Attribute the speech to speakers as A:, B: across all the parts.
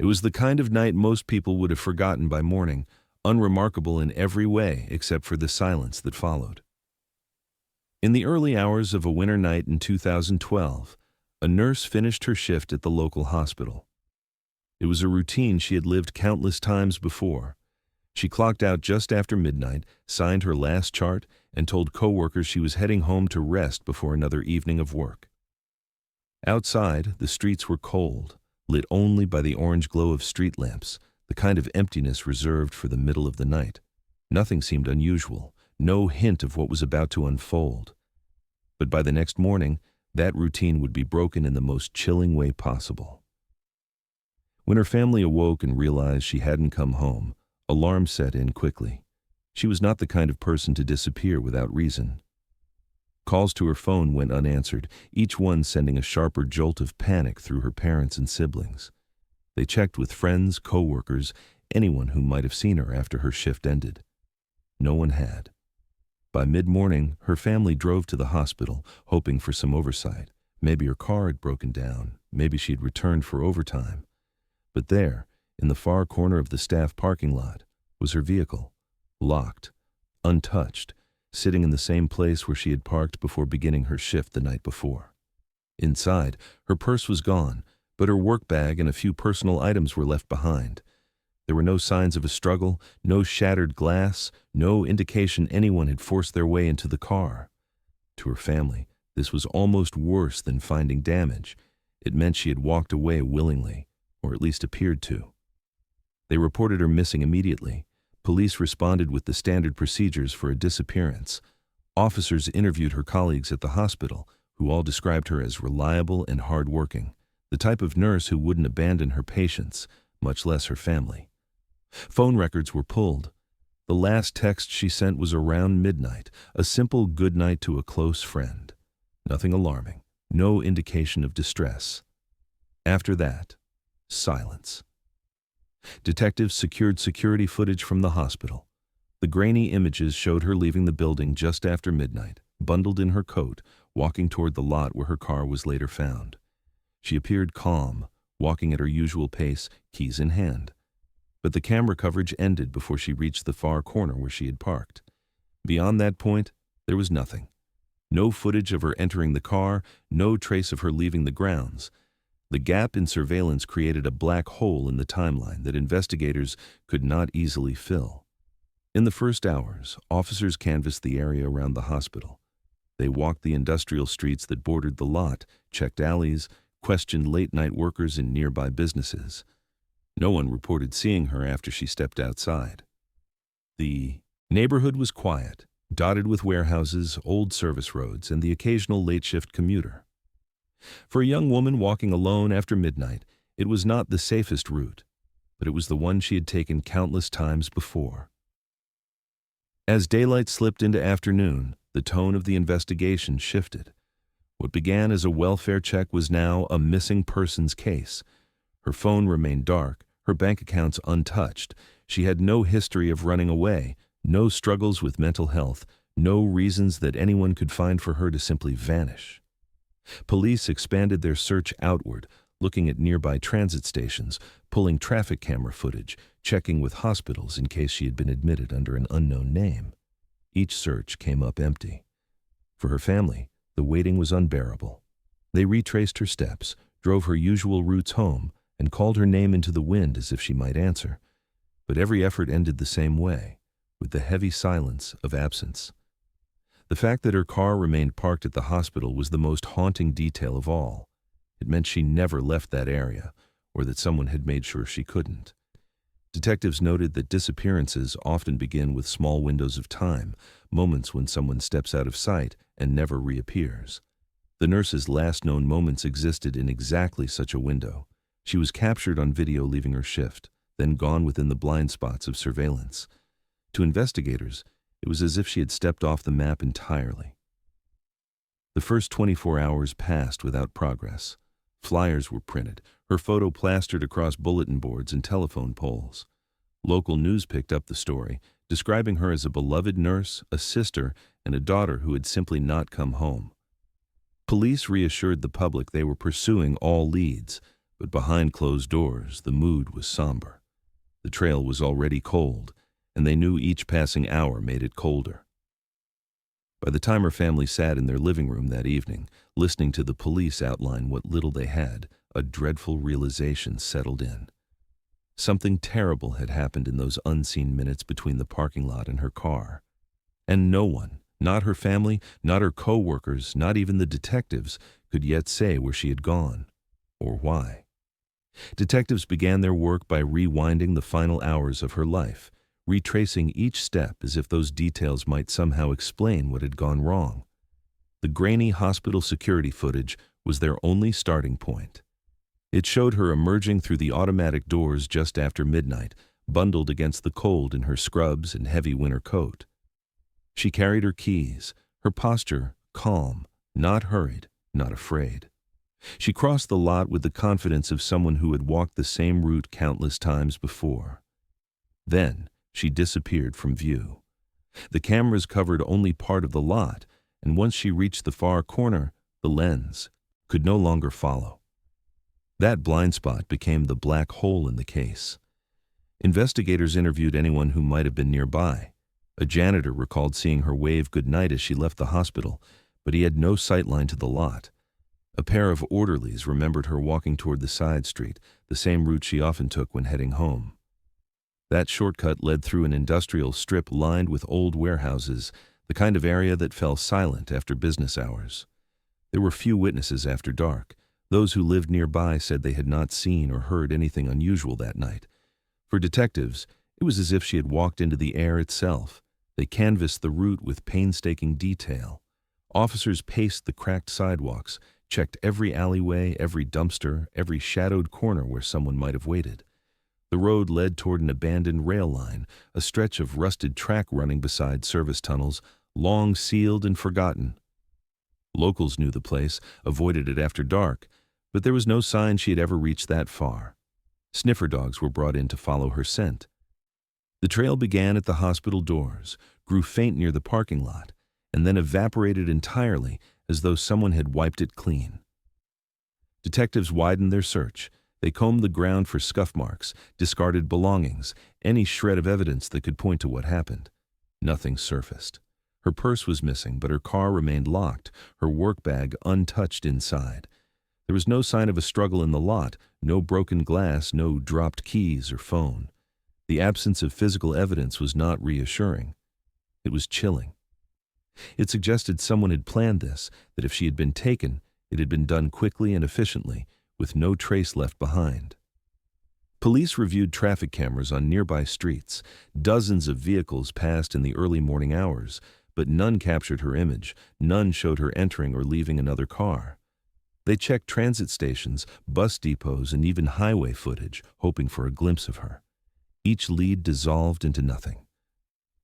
A: It was the kind of night most people would have forgotten by morning, unremarkable in every way except for the silence that followed. In the early hours of a winter night in 2012, a nurse finished her shift at the local hospital. It was a routine she had lived countless times before. She clocked out just after midnight, signed her last chart, and told coworkers she was heading home to rest before another evening of work. Outside, the streets were cold, lit only by the orange glow of street lamps, the kind of emptiness reserved for the middle of the night. Nothing seemed unusual, no hint of what was about to unfold. But by the next morning, that routine would be broken in the most chilling way possible. When her family awoke and realized she hadn't come home, alarm set in quickly. She was not the kind of person to disappear without reason. Calls to her phone went unanswered, each one sending a sharper jolt of panic through her parents and siblings. They checked with friends, co-workers, anyone who might have seen her after her shift ended. No one had. By mid-morning, her family drove to the hospital, hoping for some oversight. Maybe her car had broken down, maybe she'd returned for overtime. But there, in the far corner of the staff parking lot, was her vehicle, locked, untouched, sitting in the same place where she had parked before beginning her shift the night before. Inside, her purse was gone, but her work bag and a few personal items were left behind. There were no signs of a struggle, no shattered glass, no indication anyone had forced their way into the car. To her family, this was almost worse than finding damage. It meant she had walked away willingly, or at least appeared to. They reported her missing immediately. Police responded with the standard procedures for a disappearance. Officers interviewed her colleagues at the hospital, who all described her as reliable and hardworking, the type of nurse who wouldn't abandon her patients, much less her family. Phone records were pulled. The last text she sent was around midnight, a simple good night to a close friend. Nothing alarming, no indication of distress. After that, silence. Detectives secured security footage from the hospital. The grainy images showed her leaving the building just after midnight, bundled in her coat, walking toward the lot where her car was later found. She appeared calm, walking at her usual pace, keys in hand. But the camera coverage ended before she reached the far corner where she had parked. Beyond that point, there was nothing. No footage of her entering the car, no trace of her leaving the grounds. The gap in surveillance created a black hole in the timeline that investigators could not easily fill. In the first hours, officers canvassed the area around the hospital. They walked the industrial streets that bordered the lot, checked alleys, questioned late-night workers in nearby businesses. No one reported seeing her after she stepped outside. The neighborhood was quiet, dotted with warehouses, old service roads, and the occasional late-shift commuter. For a young woman walking alone after midnight, it was not the safest route, but it was the one she had taken countless times before. As daylight slipped into afternoon, the tone of the investigation shifted. What began as a welfare check was now a missing persons case. Her phone remained dark, her bank accounts untouched. She had no history of running away, no struggles with mental health, no reasons that anyone could find for her to simply vanish. Police expanded their search outward, looking at nearby transit stations, pulling traffic camera footage, checking with hospitals in case she had been admitted under an unknown name. Each search came up empty. For her family, the waiting was unbearable. They retraced her steps, drove her usual routes home, and called her name into the wind as if she might answer. But every effort ended the same way, with the heavy silence of absence. The fact that her car remained parked at the hospital was the most haunting detail of all. It meant she never left that area, or that someone had made sure she couldn't. Detectives noted that disappearances often begin with small windows of time, moments when someone steps out of sight and never reappears. The nurse's last known moments existed in exactly such a window. She was captured on video leaving her shift, then gone within the blind spots of surveillance. To investigators, it was as if she had stepped off the map entirely. The first 24 hours passed without progress. Flyers were printed, her photo plastered across bulletin boards and telephone poles. Local news picked up the story, describing her as a beloved nurse, a sister, and a daughter who had simply not come home. Police reassured the public they were pursuing all leads, But behind closed doors, the mood was somber. The trail was already cold, and they knew each passing hour made it colder. By the time her family sat in their living room that evening, listening to the police outline what little they had, a dreadful realization settled in. Something terrible had happened in those unseen minutes between the parking lot and her car. And no one, not her family, not her co-workers, not even the detectives, could yet say where she had gone, or why. Detectives began their work by rewinding the final hours of her life, retracing each step as if those details might somehow explain what had gone wrong. The grainy hospital security footage was their only starting point. It showed her emerging through the automatic doors just after midnight, bundled against the cold in her scrubs and heavy winter coat. She carried her keys, her posture calm, not hurried, not afraid. She crossed the lot with the confidence of someone who had walked the same route countless times before. Then she disappeared from view. The cameras covered only part of the lot, and once she reached the far corner, the lens could no longer follow. That blind spot became the black hole in the case. Investigators interviewed anyone who might have been nearby. A janitor recalled seeing her wave goodnight as she left the hospital, but he had no sightline to the lot. A pair of orderlies remembered her walking toward the side street, the same route she often took when heading home. That shortcut led through an industrial strip lined with old warehouses, the kind of area that fell silent after business hours. There were few witnesses after dark. Those who lived nearby said they had not seen or heard anything unusual that night. For detectives, it was as if she had walked into the air itself. They canvassed the route with painstaking detail. Officers paced the cracked sidewalks, checked every alleyway, every dumpster, every shadowed corner where someone might have waited. The road led toward an abandoned rail line, a stretch of rusted track running beside service tunnels, long sealed and forgotten. Locals knew the place, avoided it after dark, but there was no sign she had ever reached that far. Sniffer dogs were brought in to follow her scent. The trail began at the hospital doors, grew faint near the parking lot, and then evaporated entirely as though someone had wiped it clean. Detectives widened their search. They combed the ground for scuff marks, discarded belongings, any shred of evidence that could point to what happened. Nothing surfaced. Her purse was missing, but her car remained locked, her work bag untouched inside. There was no sign of a struggle in the lot, no broken glass, no dropped keys or phone. The absence of physical evidence was not reassuring. It was chilling. It suggested someone had planned this, that if she had been taken, it had been done quickly and efficiently, with no trace left behind. Police reviewed traffic cameras on nearby streets. Dozens of vehicles passed in the early morning hours, but none captured her image, none showed her entering or leaving another car. They checked transit stations, bus depots, and even highway footage, hoping for a glimpse of her. Each lead dissolved into nothing.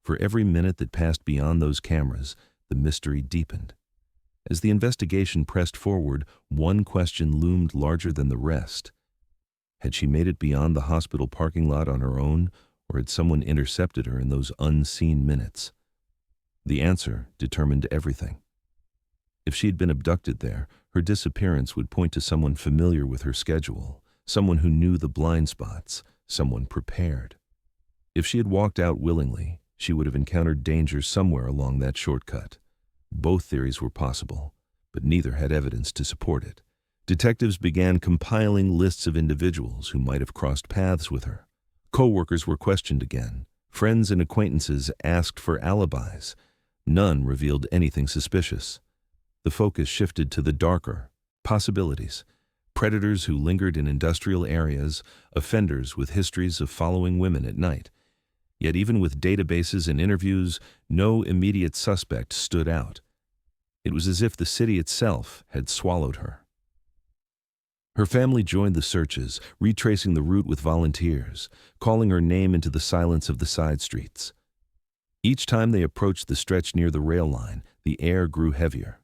A: For every minute that passed beyond those cameras, the mystery deepened. As the investigation pressed forward, one question loomed larger than the rest. Had she made it beyond the hospital parking lot on her own, or had someone intercepted her in those unseen minutes? The answer determined everything. If she had been abducted there, her disappearance would point to someone familiar with her schedule, someone who knew the blind spots, someone prepared. If she had walked out willingly, she would have encountered danger somewhere along that shortcut. Both theories were possible, but neither had evidence to support it. Detectives began compiling lists of individuals who might have crossed paths with her. Co-workers were questioned again. Friends and acquaintances asked for alibis. None revealed anything suspicious. The focus shifted to the darker possibilities. Predators who lingered in industrial areas, offenders with histories of following women at night. Yet even with databases and interviews, no immediate suspect stood out. It was as if the city itself had swallowed her. Her family joined the searches, retracing the route with volunteers, calling her name into the silence of the side streets. Each time they approached the stretch near the rail line, the air grew heavier.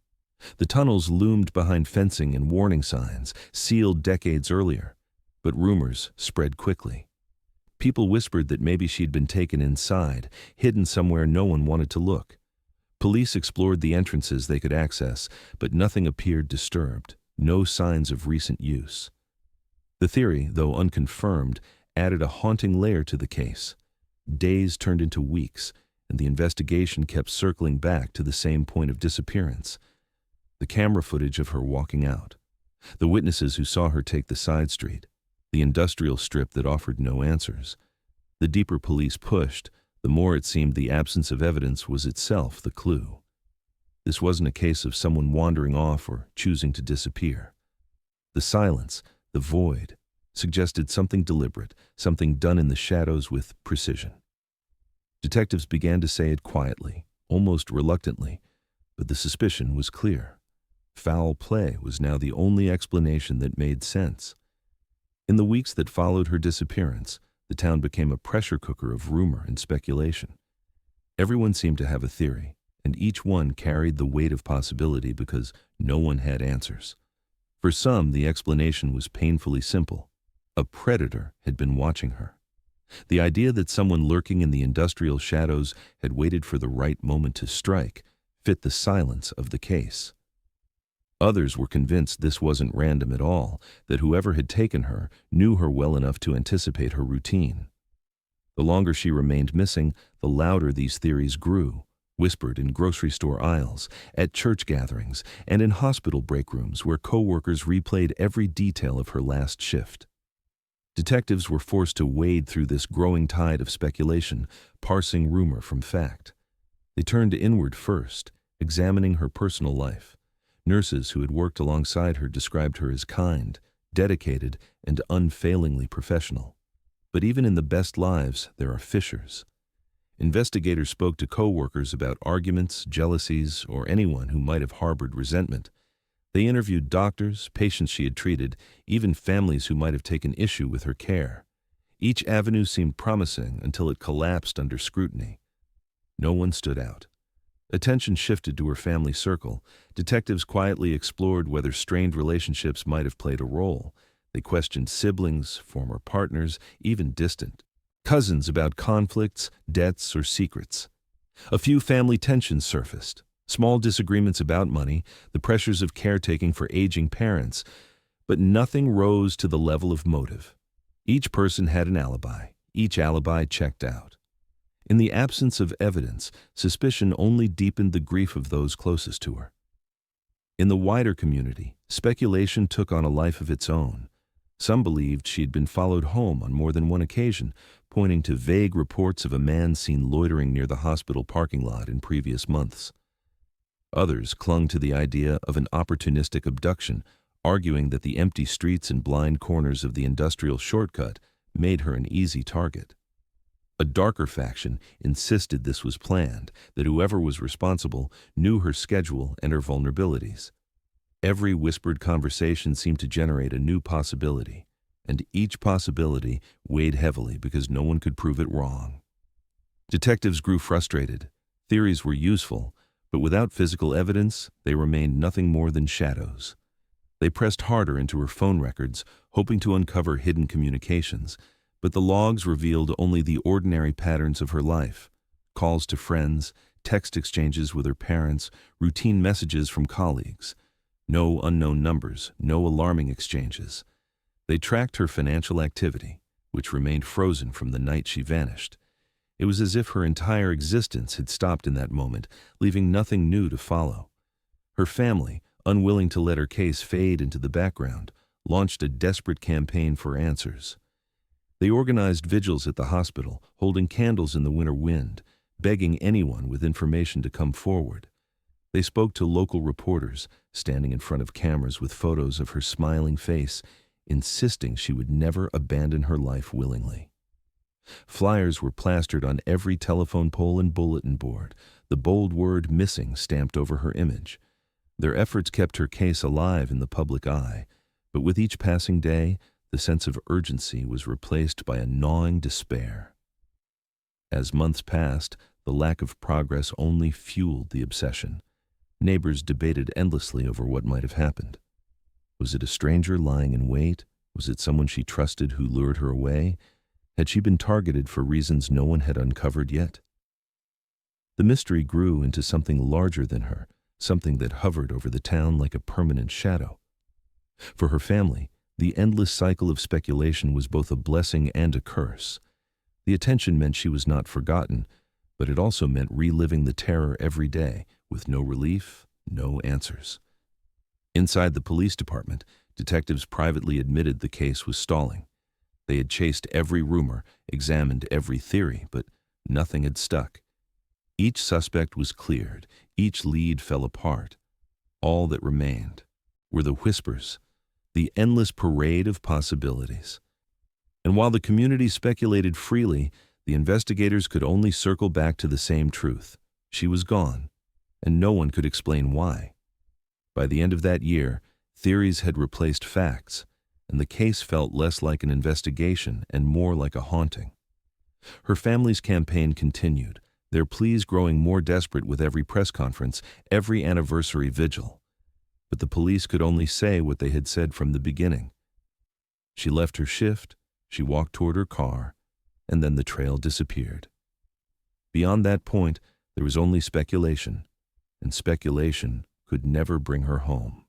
A: The tunnels loomed behind fencing and warning signs, sealed decades earlier, but rumors spread quickly. People whispered that maybe she'd been taken inside, hidden somewhere no one wanted to look. Police explored the entrances they could access, but nothing appeared disturbed, no signs of recent use. The theory, though unconfirmed, added a haunting layer to the case. Days turned into weeks, and the investigation kept circling back to the same point of disappearance. The camera footage of her walking out, the witnesses who saw her take the side street, the industrial strip that offered no answers. The deeper police pushed, the more it seemed the absence of evidence was itself the clue. This wasn't a case of someone wandering off or choosing to disappear. The silence, the void, suggested something deliberate, something done in the shadows with precision. Detectives began to say it quietly, almost reluctantly, but the suspicion was clear. Foul play was now the only explanation that made sense. In the weeks that followed her disappearance, the town became a pressure cooker of rumor and speculation. Everyone seemed to have a theory, and each one carried the weight of possibility because no one had answers. For some, the explanation was painfully simple. A predator had been watching her. The idea that someone lurking in the industrial shadows had waited for the right moment to strike fit the silence of the case. Others were convinced this wasn't random at all, that whoever had taken her knew her well enough to anticipate her routine. The longer she remained missing, the louder these theories grew, whispered in grocery store aisles, at church gatherings, and in hospital break rooms where co-workers replayed every detail of her last shift. Detectives were forced to wade through this growing tide of speculation, parsing rumor from fact. They turned inward first, examining her personal life. Nurses who had worked alongside her described her as kind, dedicated, and unfailingly professional. But even in the best lives, there are fissures. Investigators spoke to co-workers about arguments, jealousies, or anyone who might have harbored resentment. They interviewed doctors, patients she had treated, even families who might have taken issue with her care. Each avenue seemed promising until it collapsed under scrutiny. No one stood out. Attention shifted to her family circle. Detectives quietly explored whether strained relationships might have played a role. They questioned siblings, former partners, even distant cousins about conflicts, debts, or secrets. A few family tensions surfaced. Small disagreements about money, the pressures of caretaking for aging parents, but nothing rose to the level of motive. Each person had an alibi. Each alibi checked out. In the absence of evidence, suspicion only deepened the grief of those closest to her. In the wider community, speculation took on a life of its own. Some believed she had been followed home on more than one occasion, pointing to vague reports of a man seen loitering near the hospital parking lot in previous months. Others clung to the idea of an opportunistic abduction, arguing that the empty streets and blind corners of the industrial shortcut made her an easy target. A darker faction insisted this was planned, that whoever was responsible knew her schedule and her vulnerabilities. Every whispered conversation seemed to generate a new possibility, and each possibility weighed heavily because no one could prove it wrong. Detectives grew frustrated. Theories were useful, but without physical evidence, they remained nothing more than shadows. They pressed harder into her phone records, hoping to uncover hidden communications, but the logs revealed only the ordinary patterns of her life: calls to friends, text exchanges with her parents, routine messages from colleagues. No unknown numbers, no alarming exchanges. They tracked her financial activity, which remained frozen from the night she vanished. It was as if her entire existence had stopped in that moment, leaving nothing new to follow. Her family, unwilling to let her case fade into the background, launched a desperate campaign for answers. They organized vigils at the hospital, holding candles in the winter wind, begging anyone with information to come forward. They spoke to local reporters, standing in front of cameras with photos of her smiling face, insisting she would never abandon her life willingly. Flyers were plastered on every telephone pole and bulletin board, the bold word "missing" stamped over her image. Their efforts kept her case alive in the public eye, but with each passing day, the sense of urgency was replaced by a gnawing despair. As months passed, the lack of progress only fueled the obsession. Neighbors debated endlessly over what might have happened. Was it a stranger lying in wait? Was it someone she trusted who lured her away? Had she been targeted for reasons no one had uncovered yet? The mystery grew into something larger than her, something that hovered over the town like a permanent shadow. For her family, The endless cycle of speculation was both a blessing and a curse. The attention meant she was not forgotten, but it also meant reliving the terror every day, with no relief, no answers. Inside the police department, detectives privately admitted the case was stalling. They had chased every rumor, examined every theory, but nothing had stuck. Each suspect was cleared, each lead fell apart. All that remained were the whispers, the endless parade of possibilities. And while the community speculated freely, the investigators could only circle back to the same truth. She was gone, and no one could explain why. By the end of that year, theories had replaced facts, and the case felt less like an investigation and more like a haunting. Her family's campaign continued, their pleas growing more desperate with every press conference, every anniversary vigil. But the police could only say what they had said from the beginning. She left her shift, she walked toward her car, and then the trail disappeared. Beyond that point, there was only speculation, and speculation could never bring her home.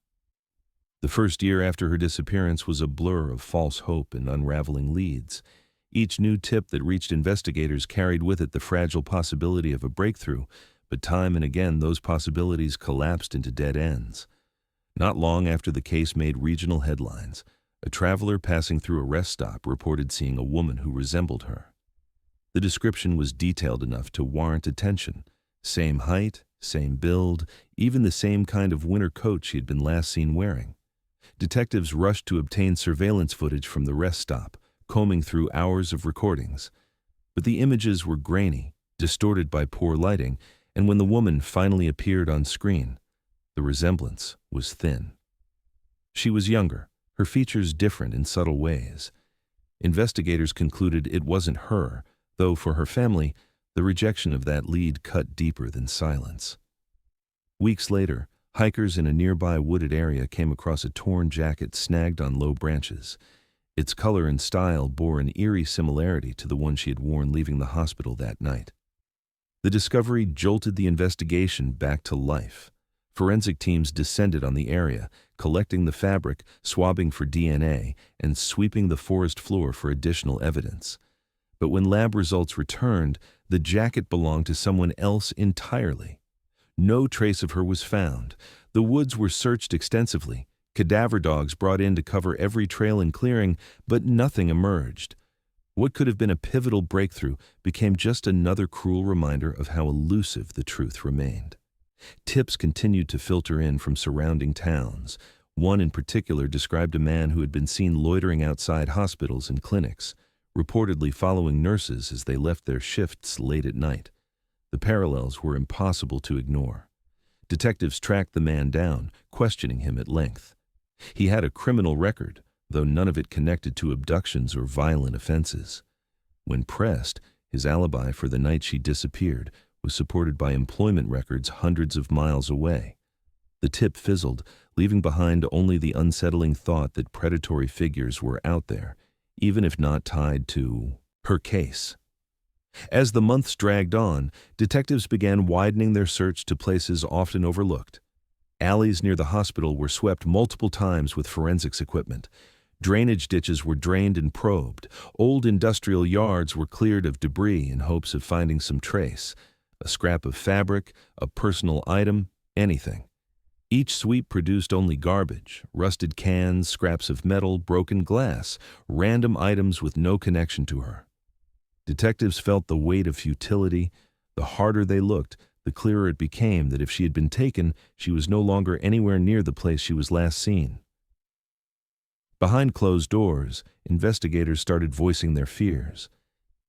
A: The first year after her disappearance was a blur of false hope and unraveling leads. Each new tip that reached investigators carried with it the fragile possibility of a breakthrough, but time and again those possibilities collapsed into dead ends. Not long after the case made regional headlines, a traveler passing through a rest stop reported seeing a woman who resembled her. The description was detailed enough to warrant attention. Same height, same build, even the same kind of winter coat she had been last seen wearing. Detectives rushed to obtain surveillance footage from the rest stop, combing through hours of recordings. But the images were grainy, distorted by poor lighting, and when the woman finally appeared on screen, the resemblance was thin. She was younger, her features different in subtle ways. Investigators concluded it wasn't her, though for her family, the rejection of that lead cut deeper than silence. Weeks later, hikers in a nearby wooded area came across a torn jacket snagged on low branches. Its color and style bore an eerie similarity to the one she had worn leaving the hospital that night. The discovery jolted the investigation back to life. Forensic teams descended on the area, collecting the fabric, swabbing for DNA, and sweeping the forest floor for additional evidence. But when lab results returned, the jacket belonged to someone else entirely. No trace of her was found. The woods were searched extensively, cadaver dogs brought in to cover every trail and clearing, but nothing emerged. What could have been a pivotal breakthrough became just another cruel reminder of how elusive the truth remained. Tips continued to filter in from surrounding towns. One in particular described a man who had been seen loitering outside hospitals and clinics, reportedly following nurses as they left their shifts late at night. The parallels were impossible to ignore. Detectives tracked the man down, questioning him at length. He had a criminal record, though none of it connected to abductions or violent offenses. When pressed, his alibi for the night she disappeared was supported by employment records hundreds of miles away. The tip fizzled, leaving behind only the unsettling thought that predatory figures were out there, even if not tied to her case. As the months dragged on, detectives began widening their search to places often overlooked. Alleys near the hospital were swept multiple times with forensics equipment. Drainage ditches were drained and probed. Old industrial yards were cleared of debris in hopes of finding some trace. A scrap of fabric, a personal item, anything. Each sweep produced only garbage, rusted cans, scraps of metal, broken glass, random items with no connection to her. Detectives felt the weight of futility. The harder they looked, the clearer it became that if she had been taken, she was no longer anywhere near the place she was last seen. Behind closed doors, investigators started voicing their fears.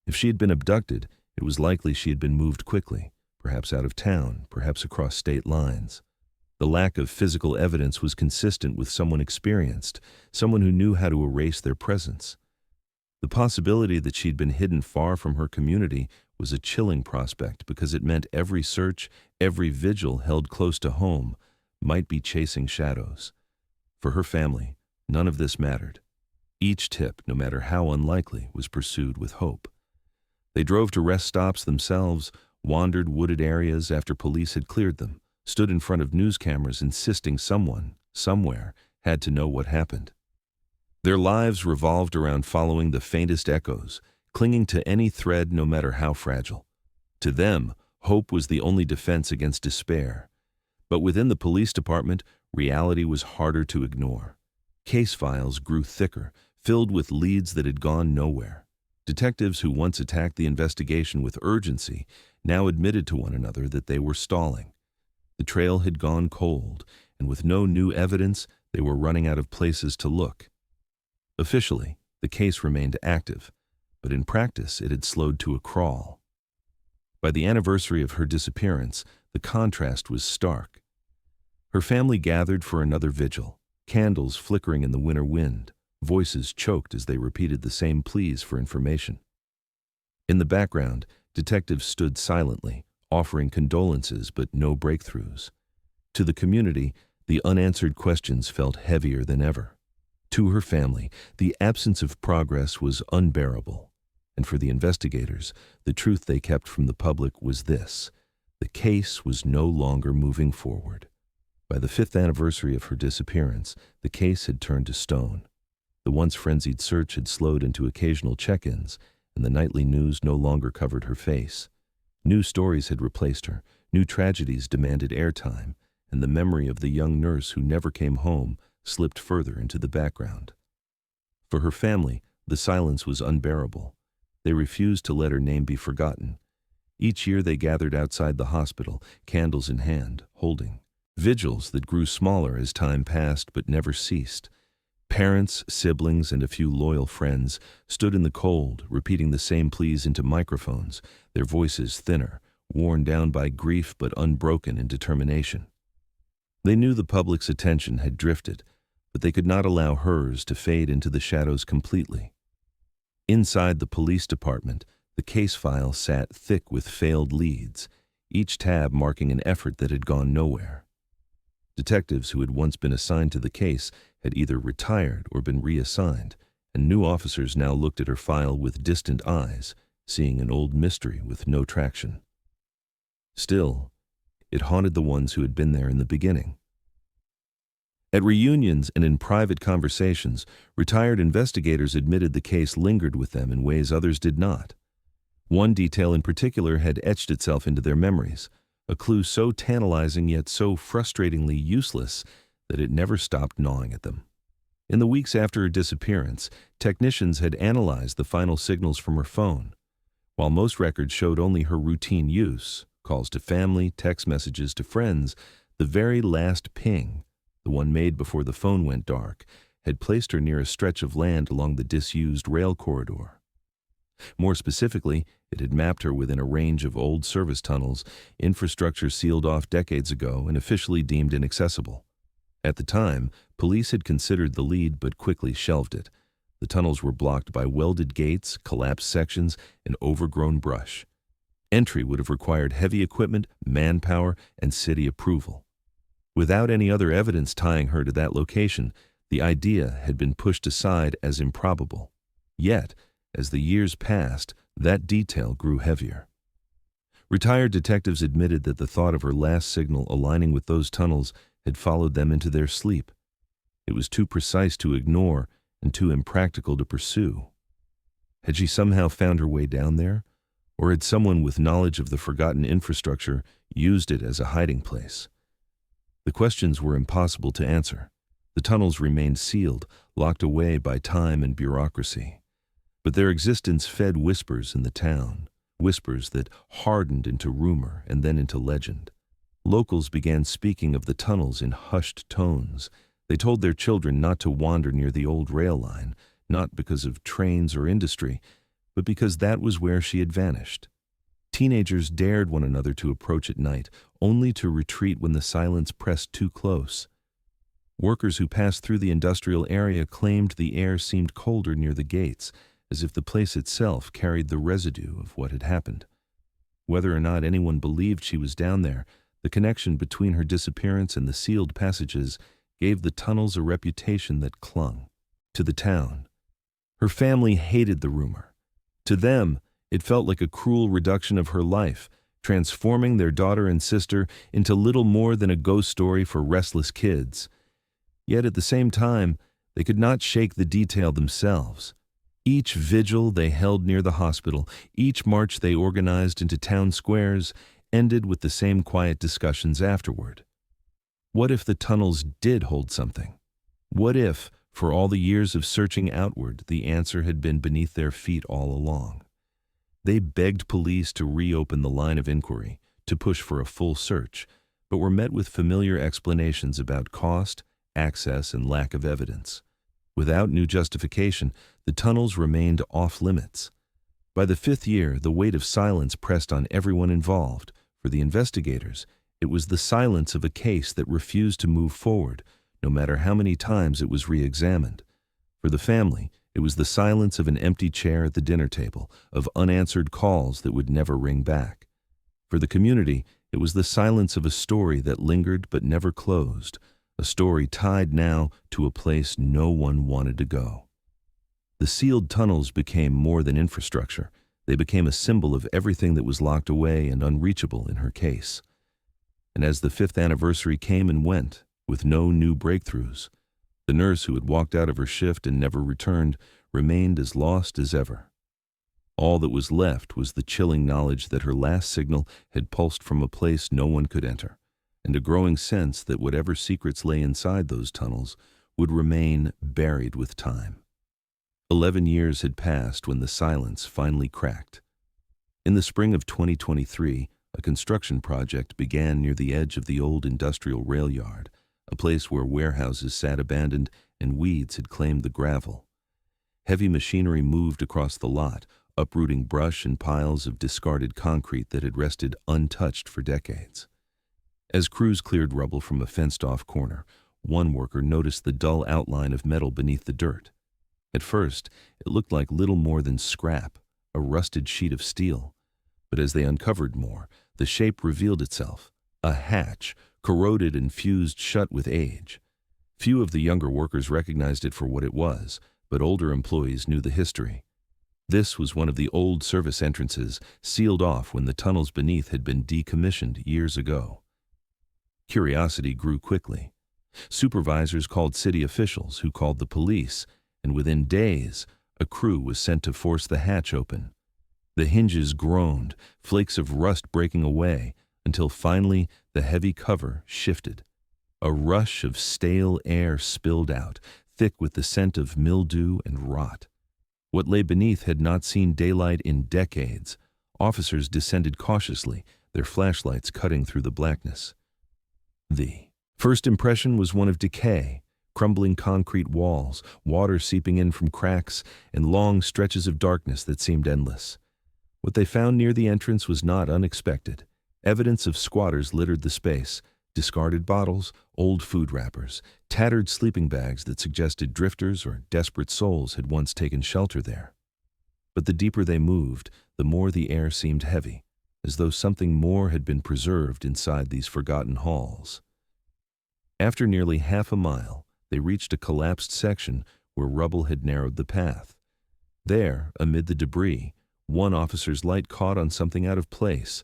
A: If she had been abducted, it was likely she had been moved quickly, perhaps out of town, perhaps across state lines. The lack of physical evidence was consistent with someone experienced, someone who knew how to erase their presence. The possibility that she'd been hidden far from her community was a chilling prospect because it meant every search, every vigil held close to home might be chasing shadows. For her family, none of this mattered. Each tip, no matter how unlikely, was pursued with hope. They drove to rest stops themselves, wandered wooded areas after police had cleared them, stood in front of news cameras insisting someone, somewhere, had to know what happened. Their lives revolved around following the faintest echoes, clinging to any thread no matter how fragile. To them, hope was the only defense against despair. But within the police department, reality was harder to ignore. Case files grew thicker, filled with leads that had gone nowhere. Detectives who once attacked the investigation with urgency now admitted to one another that they were stalling. The trail had gone cold, and with no new evidence, they were running out of places to look. Officially, the case remained active, but in practice it had slowed to a crawl. By the anniversary of her disappearance, the contrast was stark. Her family gathered for another vigil, candles flickering in the winter wind, voices choked as they repeated the same pleas for information. In the background, detectives stood silently, offering condolences but no breakthroughs. To the community, the unanswered questions felt heavier than ever. To her family, the absence of progress was unbearable. And for the investigators, the truth they kept from the public was this: the case was no longer moving forward. By the 5th anniversary of her disappearance, the case had turned to stone. The once frenzied search had slowed into occasional check-ins, and the nightly news no longer covered her face. New stories had replaced her, new tragedies demanded airtime, and the memory of the young nurse who never came home slipped further into the background. For her family, the silence was unbearable. They refused to let her name be forgotten. Each year they gathered outside the hospital, candles in hand, holding vigils that grew smaller as time passed but never ceased. Parents, siblings, and a few loyal friends stood in the cold, repeating the same pleas into microphones, their voices thinner, worn down by grief but unbroken in determination. They knew the public's attention had drifted, but they could not allow hers to fade into the shadows completely. Inside the police department, the case file sat thick with failed leads, each tab marking an effort that had gone nowhere. Detectives who had once been assigned to the case had either retired or been reassigned, and new officers now looked at her file with distant eyes, seeing an old mystery with no traction. Still, it haunted the ones who had been there in the beginning. At reunions and in private conversations, retired investigators admitted the case lingered with them in ways others did not. One detail in particular had etched itself into their memories, a clue so tantalizing yet so frustratingly useless that it never stopped gnawing at them. In the weeks after her disappearance, technicians had analyzed the final signals from her phone. While most records showed only her routine use, calls to family, text messages to friends, the very last ping, the one made before the phone went dark, had placed her near a stretch of land along the disused rail corridor. More specifically, it had mapped her within a range of old service tunnels, infrastructure sealed off decades ago and officially deemed inaccessible. At the time, police had considered the lead but quickly shelved it. The tunnels were blocked by welded gates, collapsed sections, and overgrown brush. Entry would have required heavy equipment, manpower, and city approval. Without any other evidence tying her to that location, the idea had been pushed aside as improbable. Yet, as the years passed, that detail grew heavier. Retired detectives admitted that the thought of her last signal aligning with those tunnels had followed them into their sleep. It was too precise to ignore and too impractical to pursue. Had she somehow found her way down there, or had someone with knowledge of the forgotten infrastructure used it as a hiding place? The questions were impossible to answer. The tunnels remained sealed, locked away by time and bureaucracy. But their existence fed whispers in the town, whispers that hardened into rumor and then into legend. Locals began speaking of the tunnels in hushed tones. They told their children not to wander near the old rail line, not because of trains or industry, but because that was where she had vanished. Teenagers dared one another to approach at night, only to retreat when the silence pressed too close. Workers who passed through the industrial area claimed the air seemed colder near the gates, as if the place itself carried the residue of what had happened. Whether or not anyone believed she was down there, the connection between her disappearance and the sealed passages gave the tunnels a reputation that clung to the town. Her family hated the rumor. To them, it felt like a cruel reduction of her life, transforming their daughter and sister into little more than a ghost story for restless kids. Yet at the same time, They could not shake the detail themselves. Each vigil they held near the hospital, each march they organized into town squares, ended with the same quiet discussions afterward. What if the tunnels did hold something? What if, for all the years of searching outward, the answer had been beneath their feet all along? They begged police to reopen the line of inquiry, to push for a full search, but were met with familiar explanations about cost, access, and lack of evidence. Without new justification, the tunnels remained off-limits. By the fifth year, the weight of silence pressed on everyone involved. For the investigators, it was the silence of a case that refused to move forward, no matter how many times it was re-examined. For the family, it was the silence of an empty chair at the dinner table, of unanswered calls that would never ring back. For the community, it was the silence of a story that lingered but never closed, a story tied now to a place no one wanted to go. The sealed tunnels became more than infrastructure. They became a symbol of everything that was locked away and unreachable in her case. And as the 5th anniversary came and went, with no new breakthroughs, the nurse who had walked out of her shift and never returned remained as lost as ever. All that was left was the chilling knowledge that her last signal had pulsed from a place no one could enter, and a growing sense that whatever secrets lay inside those tunnels would remain buried with time. 11 years had passed when the silence finally cracked. In the spring of 2023, a construction project began near the edge of the old industrial rail yard, a place where warehouses sat abandoned and weeds had claimed the gravel. Heavy machinery moved across the lot, uprooting brush and piles of discarded concrete that had rested untouched for decades. As crews cleared rubble from a fenced-off corner, one worker noticed the dull outline of metal beneath the dirt. At first, it looked like little more than scrap, a rusted sheet of steel. But as they uncovered more, the shape revealed itself, a hatch, corroded and fused shut with age. Few of the younger workers recognized it for what it was, but older employees knew the history. This was one of the old service entrances, sealed off when the tunnels beneath had been decommissioned years ago. Curiosity grew quickly. Supervisors called city officials, who called the police, and within days, a crew was sent to force the hatch open. The hinges groaned, flakes of rust breaking away, until finally the heavy cover shifted. A rush of stale air spilled out, thick with the scent of mildew and rot. What lay beneath had not seen daylight in decades. Officers descended cautiously, their flashlights cutting through the blackness. The first impression was one of decay, crumbling concrete walls, water seeping in from cracks, and long stretches of darkness that seemed endless. What they found near the entrance was not unexpected. Evidence of squatters littered the space: discarded bottles, old food wrappers, tattered sleeping bags that suggested drifters or desperate souls had once taken shelter there. But the deeper they moved, the more the air seemed heavy, as though something more had been preserved inside these forgotten halls. After nearly half a mile, they reached a collapsed section where rubble had narrowed the path. There, amid the debris, one officer's light caught on something out of place.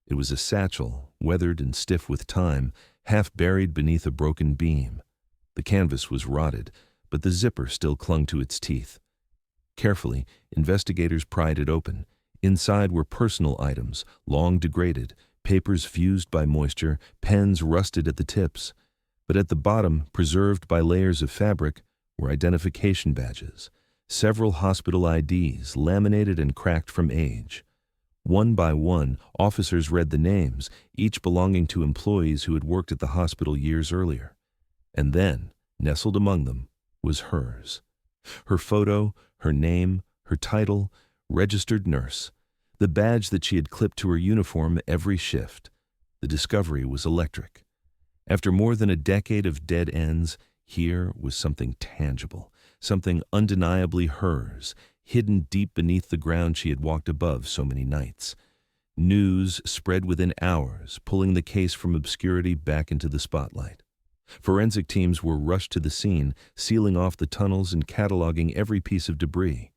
A: It was a satchel, weathered and stiff with time, half buried beneath a broken beam. The canvas was rotted, but the zipper still clung to its teeth. Carefully, investigators pried it open. Inside were personal items, long degraded, papers fused by moisture, pens rusted at the tips. But at the bottom, preserved by layers of fabric, were identification badges, several hospital IDs, laminated and cracked from age. One by one, officers read the names, each belonging to employees who had worked at the hospital years earlier. And then, nestled among them, was hers. Her photo, her name, her title, registered nurse, the badge that she had clipped to her uniform every shift. The discovery was electric. After more than a decade of dead ends, here was something tangible, something undeniably hers, hidden deep beneath the ground she had walked above so many nights. News spread within hours, pulling the case from obscurity back into the spotlight. Forensic teams were rushed to the scene, sealing off the tunnels and cataloging every piece of debris.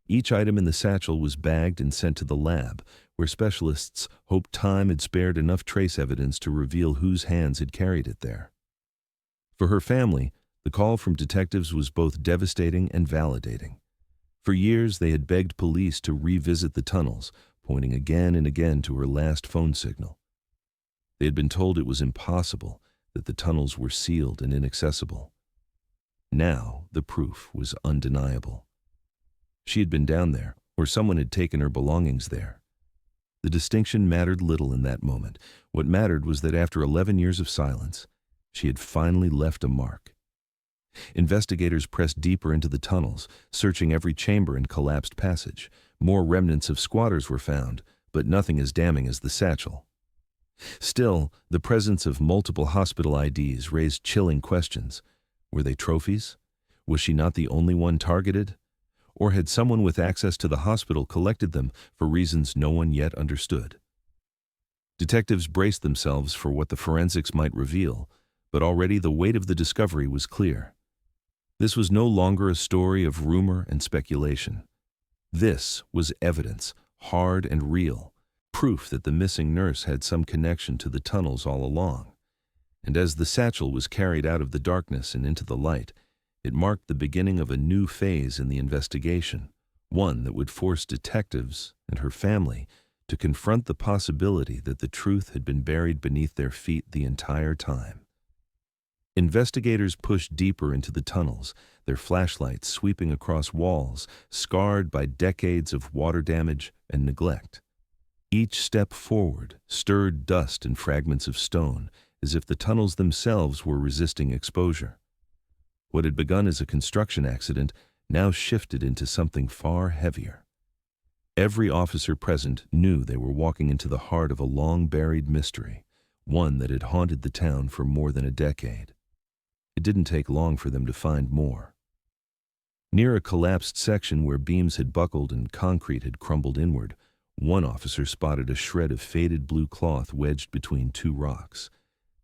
A: Each item in the satchel was bagged and sent to the lab, where specialists hoped time had spared enough trace evidence to reveal whose hands had carried it there. For her family, The call from detectives was both devastating and validating. For years, they had begged police to revisit the tunnels, pointing again and again to her last phone signal. They had been told it was impossible, that the tunnels were sealed and inaccessible. Now, the proof was undeniable. She had been down there, or someone had taken her belongings there. The distinction mattered little in that moment. What mattered was that after 11 years of silence, she had finally left a mark. Investigators pressed deeper into the tunnels, searching every chamber and collapsed passage. More remnants of squatters were found, but nothing as damning as the satchel. Still, the presence of multiple hospital IDs raised chilling questions. Were they trophies? Was she not the only one targeted? Or had someone with access to the hospital collected them for reasons no one yet understood? Detectives braced themselves for what the forensics might reveal, but already the weight of the discovery was clear. This was no longer a story of rumor and speculation. This was evidence, hard and real, proof that the missing nurse had some connection to the tunnels all along. And as the satchel was carried out of the darkness and into the light, it marked the beginning of a new phase in the investigation, one that would force detectives and her family to confront the possibility that the truth had been buried beneath their feet the entire time. Investigators pushed deeper into the tunnels, their flashlights sweeping across walls scarred by decades of water damage and neglect. Each step forward stirred dust and fragments of stone, as if the tunnels themselves were resisting exposure. What had begun as a construction accident now shifted into something far heavier. Every officer present knew they were walking into the heart of a long-buried mystery, one that had haunted the town for more than a decade. It didn't take long for them to find more. Near a collapsed section where beams had buckled and concrete had crumbled inward, one officer spotted a shred of faded blue cloth wedged between two rocks.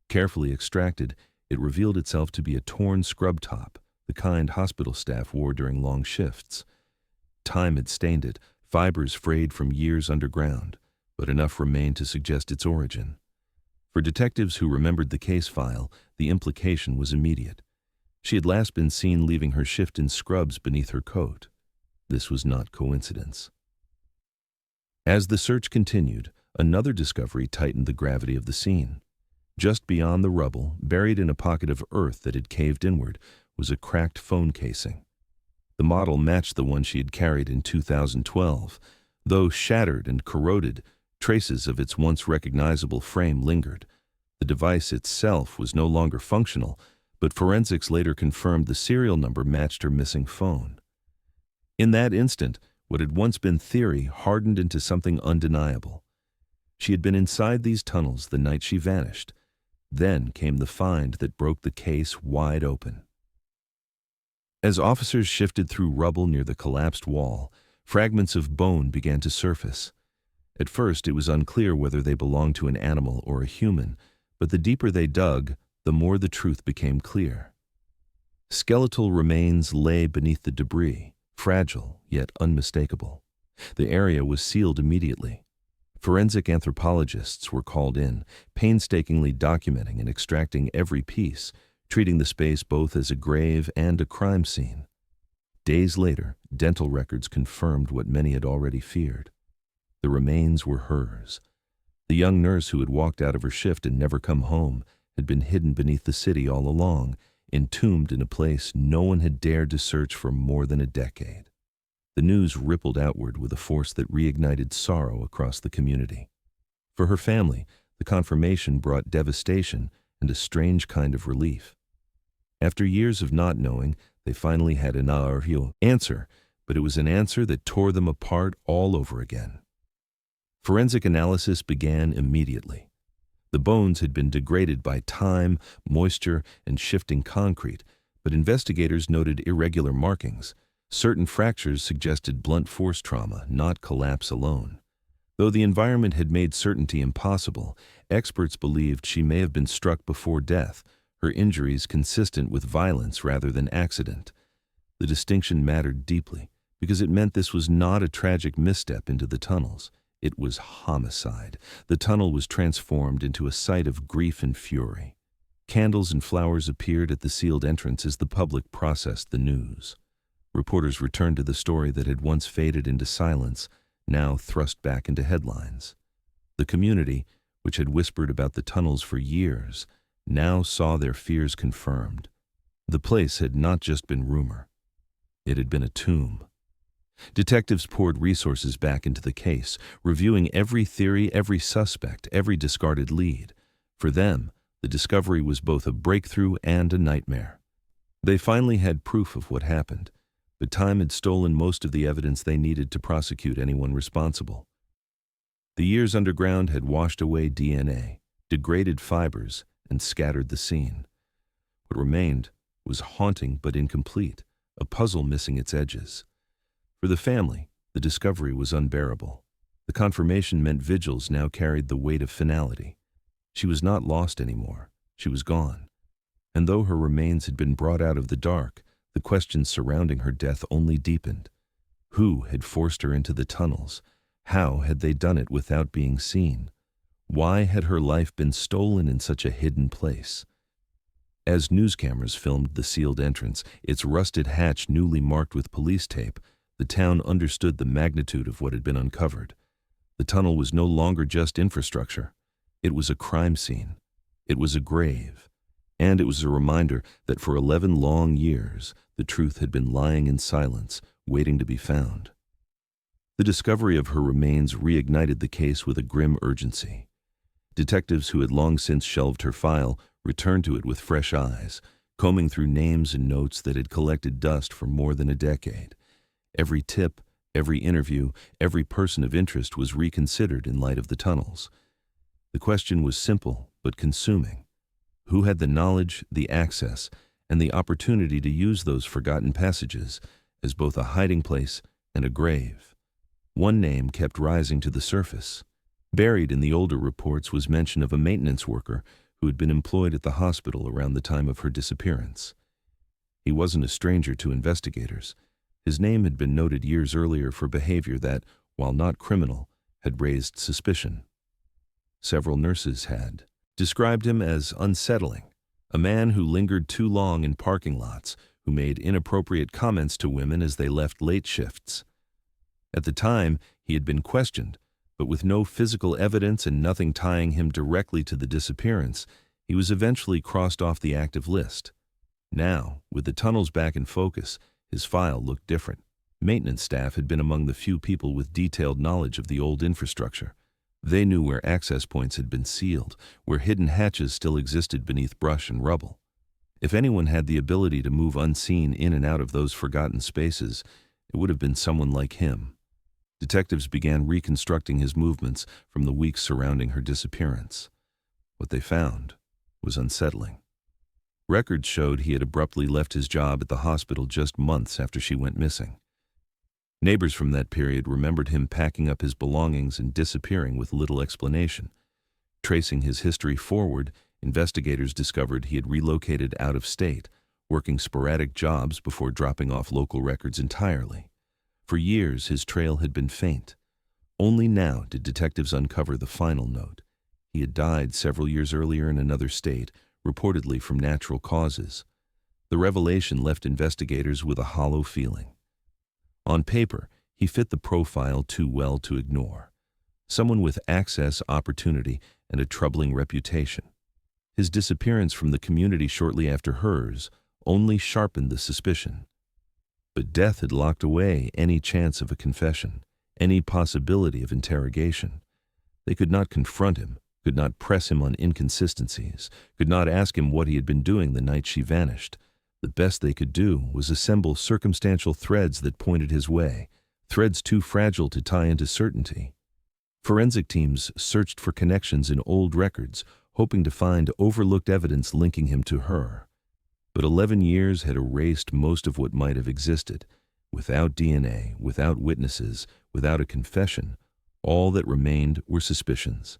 A: Carefully extracted, it revealed itself to be a torn scrub top, the kind hospital staff wore during long shifts. Time had stained it, fibers frayed from years underground, but enough remained to suggest its origin. For detectives who remembered the case file, the implication was immediate. She had last been seen leaving her shift in scrubs beneath her coat. This was not coincidence. As the search continued, another discovery tightened the gravity of the scene. Just beyond the rubble, buried in a pocket of earth that had caved inward, was a cracked phone casing. The model matched the one she had carried in 2012. Though shattered and corroded, traces of its once recognizable frame lingered. The device itself was no longer functional, but forensics later confirmed the serial number matched her missing phone. In that instant, what had once been theory hardened into something undeniable. She had been inside these tunnels the night she vanished. Then came the find that broke the case wide open. As officers shifted through rubble near the collapsed wall, fragments of bone began to surface. At first, it was unclear whether they belonged to an animal or a human, but the deeper they dug, the more the truth became clear. Skeletal remains lay beneath the debris, fragile yet unmistakable. The area was sealed immediately. Forensic anthropologists were called in, painstakingly documenting and extracting every piece, treating the space both as a grave and a crime scene. Days later, dental records confirmed what many had already feared. The remains were hers. The young nurse who had walked out of her shift and never come home had been hidden beneath the city all along, entombed in a place no one had dared to search for more than a decade. The news rippled outward with a force that reignited sorrow across the community. For her family, the confirmation brought devastation and a strange kind of relief. After years of not knowing, they finally had an answer, but it was an answer that tore them apart all over again. Forensic analysis began immediately. The bones had been degraded by time, moisture, and shifting concrete, but investigators noted irregular markings. Certain fractures suggested blunt force trauma, not collapse alone. Though the environment had made certainty impossible, experts believed she may have been struck before death, her injuries consistent with violence rather than accident. The distinction mattered deeply, because it meant this was not a tragic misstep into the tunnels. It was homicide. The tunnel was transformed into a site of grief and fury. Candles and flowers appeared at the sealed entrance as the public processed the news. Reporters returned to the story that had once faded into silence, now thrust back into headlines. The community, which had whispered about the tunnels for years, now saw their fears confirmed. The place had not just been rumor. It had been a tomb. Detectives poured resources back into the case, reviewing every theory, every suspect, every discarded lead. For them, the discovery was both a breakthrough and a nightmare. They finally had proof of what happened, but time had stolen most of the evidence they needed to prosecute anyone responsible. The years underground had washed away DNA, degraded fibers, and scattered the scene. What remained was haunting but incomplete, a puzzle missing its edges. For the family, the discovery was unbearable. The confirmation meant vigils now carried the weight of finality. She was not lost anymore. She was gone. And though her remains had been brought out of the dark, the questions surrounding her death only deepened. Who had forced her into the tunnels? How had they done it without being seen? Why had her life been stolen in such a hidden place? As news cameras filmed the sealed entrance, its rusted hatch newly marked with police tape, the town understood the magnitude of what had been uncovered. The tunnel was no longer just infrastructure. It was a crime scene. It was a grave. And it was a reminder that for 11 long years, the truth had been lying in silence, waiting to be found. The discovery of her remains reignited the case with a grim urgency. Detectives who had long since shelved her file returned to it with fresh eyes, combing through names and notes that had collected dust for more than a decade. Every tip, every interview, every person of interest was reconsidered in light of the tunnels. The question was simple but consuming. Who had the knowledge, the access, and the opportunity to use those forgotten passages as both a hiding place and a grave? One name kept rising to the surface. Buried in the older reports was mention of a maintenance worker who had been employed at the hospital around the time of her disappearance. He wasn't a stranger to investigators. His name had been noted years earlier for behavior that, while not criminal, had raised suspicion. Several nurses had described him as unsettling, a man who lingered too long in parking lots, who made inappropriate comments to women as they left late shifts. At the time, he had been questioned, but with no physical evidence and nothing tying him directly to the disappearance, he was eventually crossed off the active list. Now, with the tunnels back in focus, his file looked different. Maintenance staff had been among the few people with detailed knowledge of the old infrastructure. They knew where access points had been sealed, where hidden hatches still existed beneath brush and rubble. If anyone had the ability to move unseen in and out of those forgotten spaces, it would have been someone like him. Detectives began reconstructing his movements from the weeks surrounding her disappearance. What they found was unsettling. Records showed he had abruptly left his job at the hospital just months after she went missing. Neighbors from that period remembered him packing up his belongings and disappearing with little explanation. Tracing his history forward, investigators discovered he had relocated out of state, working sporadic jobs before dropping off local records entirely. For years, his trail had been faint. Only now did detectives uncover the final note. He had died several years earlier in another state, reportedly from natural causes. The revelation left investigators with a hollow feeling. On paper, he fit the profile too well to ignore. Someone with access, opportunity, and a troubling reputation. His disappearance from the community shortly after hers only sharpened the suspicion. But death had locked away any chance of a confession, any possibility of interrogation. They could not confront him, could not press him on inconsistencies, could not ask him what he had been doing the night she vanished. The best they could do was assemble circumstantial threads that pointed his way, threads too fragile to tie into certainty. Forensic teams searched for connections in old records, hoping to find overlooked evidence linking him to her. But 11 years had erased most of what might have existed. Without DNA, without witnesses, without a confession, all that remained were suspicions.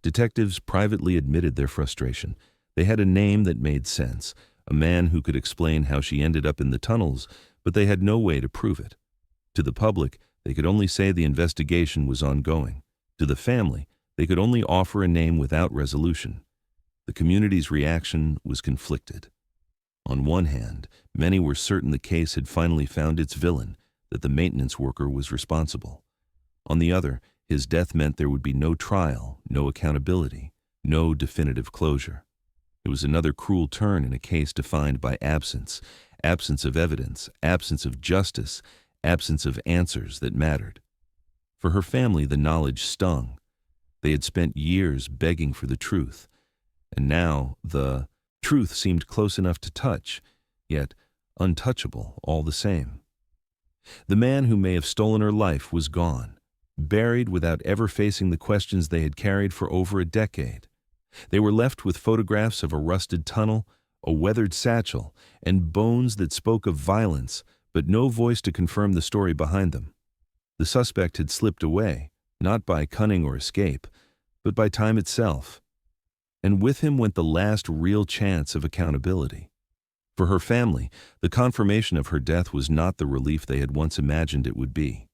A: Detectives privately admitted their frustration. They had a name that made sense, a man who could explain how she ended up in the tunnels, but they had no way to prove it. To the public, they could only say the investigation was ongoing. To the family, they could only offer a name without resolution. The community's reaction was conflicted. On one hand, many were certain the case had finally found its villain, that the maintenance worker was responsible. On the other, his death meant there would be no trial, no accountability, no definitive closure. It was another cruel turn in a case defined by absence, absence of evidence, absence of justice, absence of answers that mattered. For her family, the knowledge stung. They had spent years begging for the truth, and now the truth seemed close enough to touch, yet untouchable all the same. The man who may have stolen her life was gone, buried without ever facing the questions they had carried for over a decade. They were left with photographs of a rusted tunnel, a weathered satchel, and bones that spoke of violence, but no voice to confirm the story behind them. The suspect had slipped away, not by cunning or escape, but by time itself. And with him went the last real chance of accountability. For her family, the confirmation of her death was not the relief they had once imagined it would be.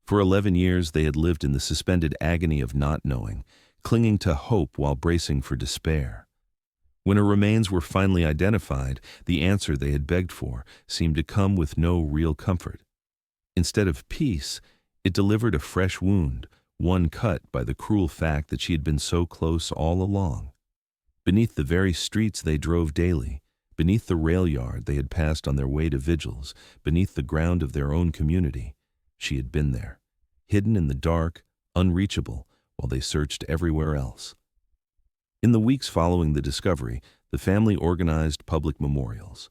A: For 11 years they had lived in the suspended agony of not knowing, clinging to hope while bracing for despair. When her remains were finally identified, the answer they had begged for seemed to come with no real comfort. Instead of peace, it delivered a fresh wound, one cut by the cruel fact that she had been so close all along. Beneath the very streets they drove daily, beneath the rail yard they had passed on their way to vigils, beneath the ground of their own community, she had been there, hidden in the dark, unreachable, while they searched everywhere else. In the weeks following the discovery, the family organized public memorials.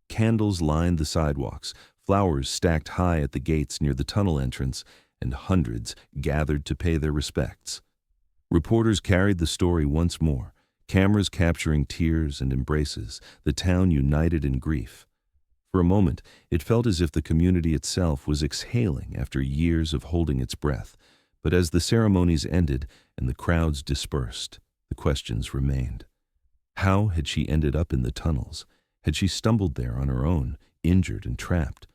A: Candles lined the sidewalks, flowers stacked high at the gates near the tunnel entrance, and hundreds gathered to pay their respects. Reporters carried the story once more, cameras capturing tears and embraces, the town united in grief. For a moment, it felt as if the community itself was exhaling after years of holding its breath. But as the ceremonies ended and the crowds dispersed, the questions remained. How had she ended up in the tunnels? Had she stumbled there on her own, injured and trapped?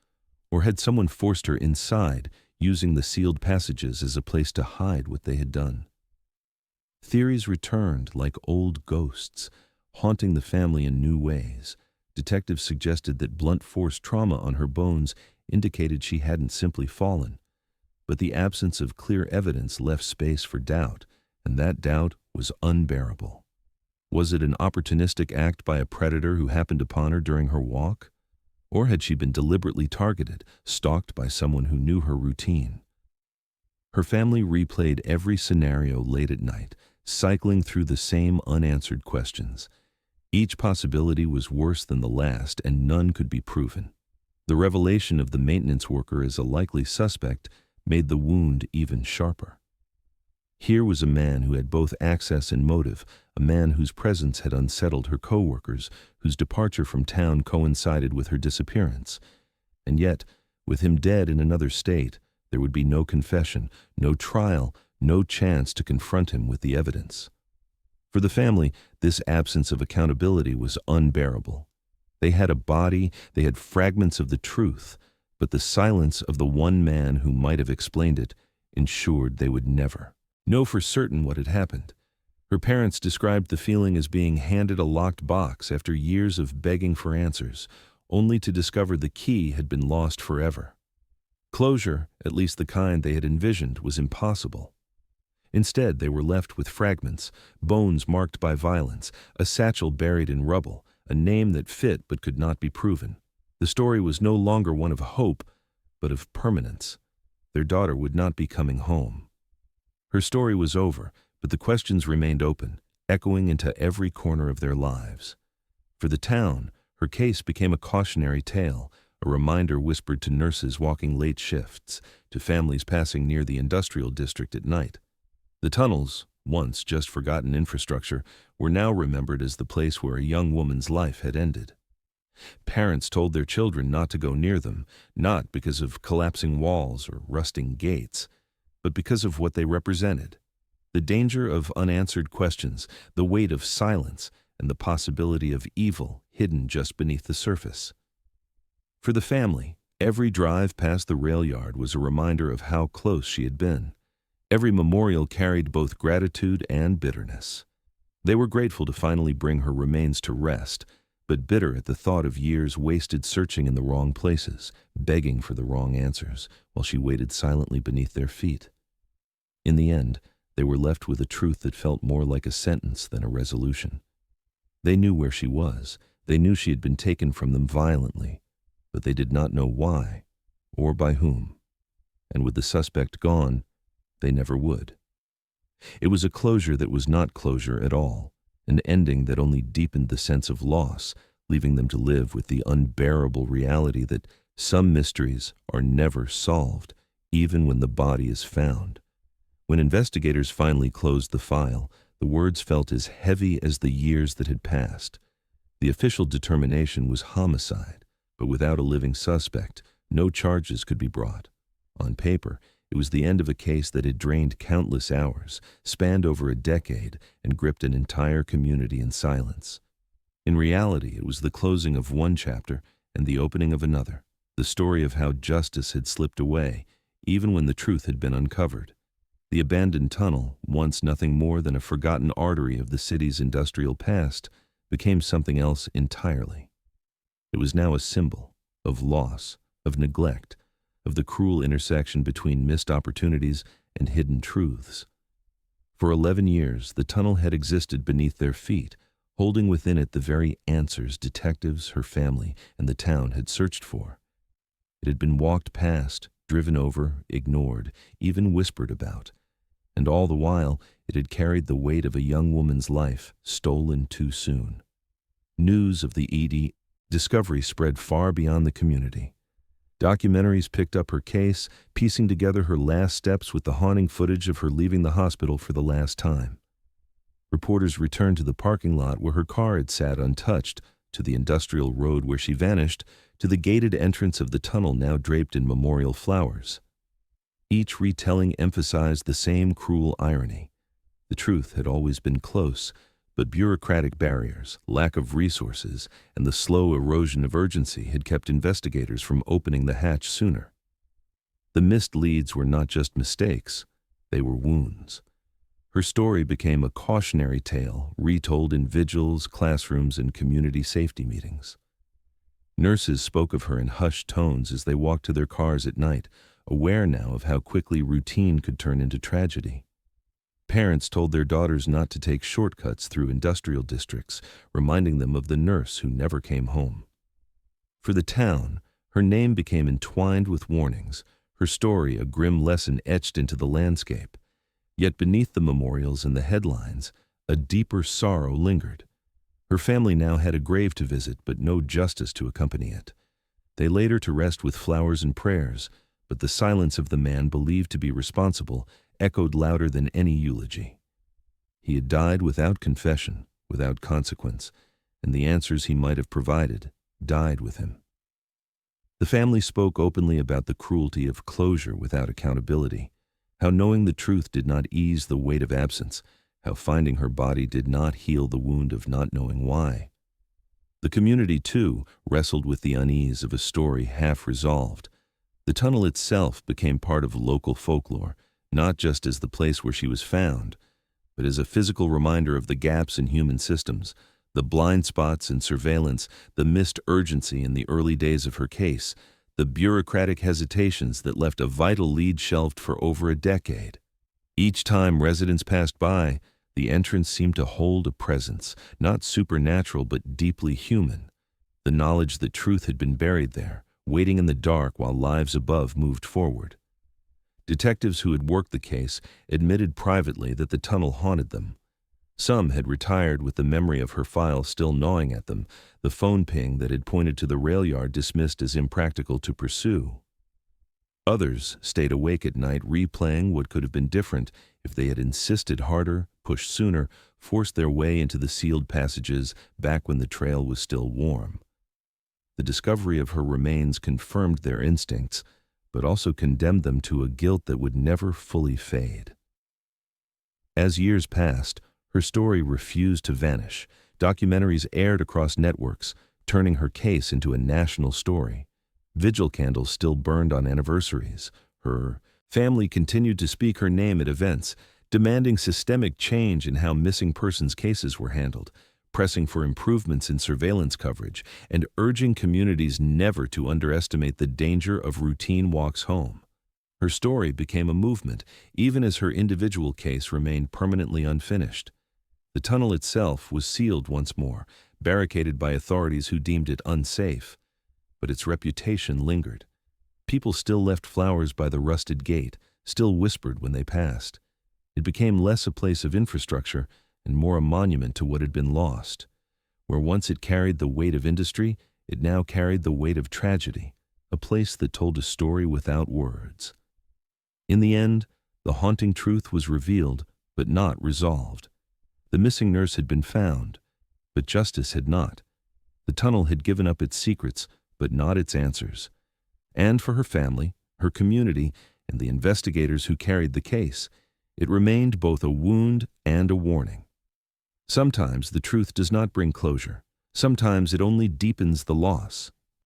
A: Or had someone forced her inside, using the sealed passages as a place to hide what they had done? Theories returned like old ghosts, haunting the family in new ways. Detectives suggested that blunt force trauma on her bones indicated she hadn't simply fallen. But the absence of clear evidence left space for doubt, and that doubt was unbearable. Was it an opportunistic act by a predator who happened upon her during her walk? Or had she been deliberately targeted, stalked by someone who knew her routine? Her family replayed every scenario late at night, cycling through the same unanswered questions. Each possibility was worse than the last, and none could be proven. The revelation of the maintenance worker as a likely suspect made the wound even sharper. Here was a man who had both access and motive, a man whose presence had unsettled her co-workers, whose departure from town coincided with her disappearance. And yet, with him dead in another state, there would be no confession, no trial, no chance to confront him with the evidence. For the family, this absence of accountability was unbearable. They had a body, they had fragments of the truth, but the silence of the one man who might have explained it ensured they would never know for certain what had happened. Her parents described the feeling as being handed a locked box after years of begging for answers, only to discover the key had been lost forever. Closure, at least the kind they had envisioned, was impossible. Instead, they were left with fragments, bones marked by violence, a satchel buried in rubble, a name that fit but could not be proven. The story was no longer one of hope, but of permanence. Their daughter would not be coming home. Her story was over, but the questions remained open, echoing into every corner of their lives. For the town, her case became a cautionary tale, a reminder whispered to nurses walking late shifts, to families passing near the industrial district at night. The tunnels, once just forgotten infrastructure, were now remembered as the place where a young woman's life had ended. Parents told their children not to go near them, not because of collapsing walls or rusting gates, but because of what they represented: the danger of unanswered questions, the weight of silence, and the possibility of evil hidden just beneath the surface. For the family, every drive past the rail yard was a reminder of how close she had been. Every memorial carried both gratitude and bitterness. They were grateful to finally bring her remains to rest, but bitter at the thought of years wasted searching in the wrong places, begging for the wrong answers, while she waited silently beneath their feet. In the end, they were left with a truth that felt more like a sentence than a resolution. They knew where she was. They knew she had been taken from them violently, but they did not know why or by whom. And with the suspect gone, they never would. It was a closure that was not closure at all, an ending that only deepened the sense of loss, leaving them to live with the unbearable reality that some mysteries are never solved, even when the body is found. When investigators finally closed the file, the words felt as heavy as the years that had passed. The official determination was homicide, but without a living suspect, no charges could be brought. On paper, it was the end of a case that had drained countless hours, spanned over a decade, and gripped an entire community in silence. In reality, it was the closing of one chapter and the opening of another, the story of how justice had slipped away, even when the truth had been uncovered. The abandoned tunnel, once nothing more than a forgotten artery of the city's industrial past, became something else entirely. It was now a symbol of loss, of neglect, of the cruel intersection between missed opportunities and hidden truths. For 11 years, the tunnel had existed beneath their feet, holding within it the very answers detectives, her family, and the town had searched for. It had been walked past, driven over, ignored, even whispered about. And all the while, it had carried the weight of a young woman's life, stolen too soon. News of the Edie discovery spread far beyond the community. Documentaries picked up her case, piecing together her last steps with the haunting footage of her leaving the hospital for the last time. Reporters returned to the parking lot where her car had sat untouched, to the industrial road where she vanished, to the gated entrance of the tunnel now draped in memorial flowers. Each retelling emphasized the same cruel irony. The truth had always been close, but bureaucratic barriers, lack of resources, and the slow erosion of urgency had kept investigators from opening the hatch sooner. The missed leads were not just mistakes, they were wounds. Her story became a cautionary tale retold in vigils, classrooms, and community safety meetings. Nurses spoke of her in hushed tones as they walked to their cars at night, aware now of how quickly routine could turn into tragedy. Parents told their daughters not to take shortcuts through industrial districts, reminding them of the nurse who never came home. For the town, her name became entwined with warnings, her story a grim lesson etched into the landscape. Yet beneath the memorials and the headlines, a deeper sorrow lingered. Her family now had a grave to visit, but no justice to accompany it. They laid her to rest with flowers and prayers, but the silence of the man believed to be responsible echoed louder than any eulogy. He had died without confession, without consequence, and the answers he might have provided died with him. The family spoke openly about the cruelty of closure without accountability, how knowing the truth did not ease the weight of absence, how finding her body did not heal the wound of not knowing why. The community, too, wrestled with the unease of a story half resolved. The tunnel itself became part of local folklore, not just as the place where she was found, but as a physical reminder of the gaps in human systems, the blind spots in surveillance, the missed urgency in the early days of her case, the bureaucratic hesitations that left a vital lead shelved for over a decade. Each time residents passed by, the entrance seemed to hold a presence, not supernatural but deeply human, the knowledge that truth had been buried there, waiting in the dark while lives above moved forward. Detectives who had worked the case admitted privately that the tunnel haunted them. Some had retired with the memory of her file still gnawing at them, the phone ping that had pointed to the rail yard dismissed as impractical to pursue. Others stayed awake at night replaying what could have been different if they had insisted harder, pushed sooner, forced their way into the sealed passages back when the trail was still warm. The discovery of her remains confirmed their instincts, but also condemned them to a guilt that would never fully fade. As years passed, her story refused to vanish. Documentaries aired across networks, turning her case into a national story. Vigil candles still burned on anniversaries. Her family continued to speak her name at events. demanding systemic change in how missing persons cases were handled, pressing for improvements in surveillance coverage, and urging communities never to underestimate the danger of routine walks home. Her story became a movement, even as her individual case remained permanently unfinished. The tunnel itself was sealed once more, barricaded by authorities who deemed it unsafe. But its reputation lingered. People still left flowers by the rusted gate, still whispered when they passed. It became less a place of infrastructure and more a monument to what had been lost. Where once it carried the weight of industry, it now carried the weight of tragedy, a place that told a story without words. In the end, the haunting truth was revealed, but not resolved. The missing nurse had been found, but justice had not. The tunnel had given up its secrets, but not its answers. And for her family, her community, and the investigators who carried the case, it remained both a wound and a warning. Sometimes the truth does not bring closure. Sometimes it only deepens the loss.